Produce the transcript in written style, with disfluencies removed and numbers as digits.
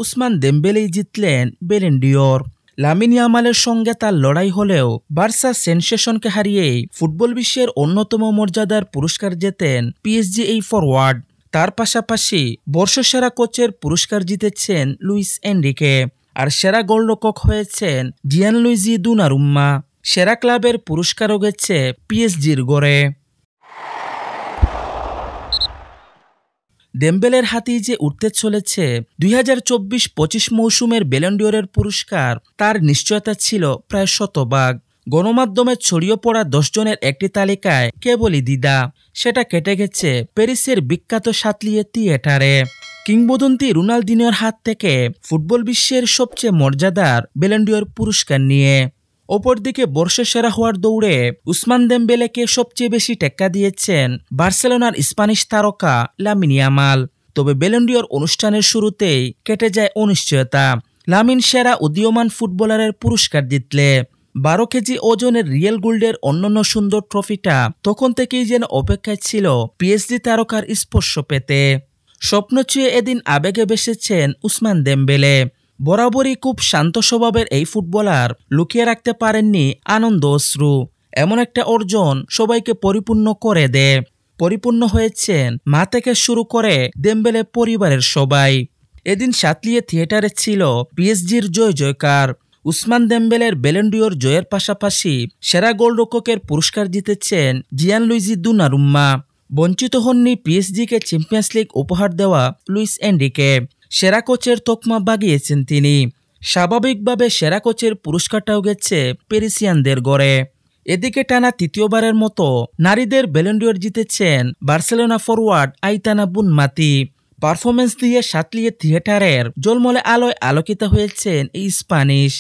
উসমান দেমবেলেই জিতলেন Ballon ডি'র। Lamine ইয়ামালের সঙ্গে তার লড়াই হলেও বার্সা সেনসেশনকে হারিয়েই ফুটবল বিশ্বের অন্যতম মর্যাদার পুরস্কার জেতেন পিএসজি এই ফরওয়ার্ড। তার পাশাপাশি বর্ষসেরা কোচের পুরস্কার জিতেছেন লুইস এনরিকে, আর সেরা গোলরক্ষক হয়েছেন জিয়ানলুইজি দোনারুম্মা। সেরা ক্লাবের পুরস্কারও গেছে পিএসজির গড়ে। দেমবেলের হাতেই যে উঠতে চলেছে 2024-25 মৌসুমের ব্যালন ডি'রের পুরস্কার, তার নিশ্চয়তা ছিল প্রায় শতভাগ। গণমাধ্যমে ছড়িয়ে পড়া 10 জনের একটি তালিকায় কেবলই দ্বিধা, সেটা কেটে গেছে প্যারিসের বিখ্যাত শাতলিয়ে থিয়েটারে। কিংবদন্তি রোনালদিনোর হাত থেকে ফুটবল বিশ্বের সবচেয়ে মর্যাদার ব্যালন ডি'র পুরস্কার নিয়ে। অপরদিকে বর্ষসেরা হওয়ার দৌড়ে উসমান দেমবেলেকে সবচেয়ে বেশি টেক্কা দিয়েছেন বার্সেলোনার স্প্যানিশ তারকা লামিন ইয়ামাল। তবে ব্যালন ডি'র অনুষ্ঠানের শুরুতেই কেটে যায় অনিশ্চয়তা। লামিন সেরা উদীয়মান ফুটবলারের পুরস্কার জিতলে 12 কেজি ওজনের রিয়েল গোল্ডের অন্যান্য সুন্দর ট্রফিটা তখন থেকেই যেন অপেক্ষায় ছিল পিএসজি তারকার স্পর্শ পেতে। স্বপ্ন ছুঁয়ে এদিন আবেগে ভেসেছেন উসমান দেমবেলে। বরাবরই খুব শান্ত স্বভাবের এই ফুটবলার লুকিয়ে রাখতে পারেননি আনন্দ অশ্রু। এমন একটা অর্জন সবাইকে পরিপূর্ণ করে দেয়। পরিপূর্ণ হয়েছেন মা থেকে শুরু করে দেমবেলে পরিবারের সবাই। এদিন শাতলিয়ে থিয়েটারে ছিল পিএসজির জয় জয়কার। উসমান দেমবেলের ব্যালন ডি'র জয়ের পাশাপাশি সেরা গোলরক্ষকের পুরস্কার জিতেছেন জিয়ানলুইজি দোনারুম্মা। বঞ্চিত হননি পিএসজিকে চ্যাম্পিয়ন্স লিগ উপহার দেওয়া লুইস এনরিকে। সেরা কোচের তকমা বাগিয়েছেন তিনি। স্বাভাবিকভাবে সেরা কোচের পুরস্কারটাও গেছে প্যারিসিয়ানদের গড়ে। এদিকে টানা তৃতীয়বারের মতো নারীদের ব্যালন ডি'র জিতেছেন বার্সেলোনা ফরওয়ার্ড আইতানা বুনমাতি। পারফরমেন্স দিয়ে শাতলিয়ে থিয়েটারের জলমলে আলোয় আলোকিত হয়েছেন এই স্প্যানিশ।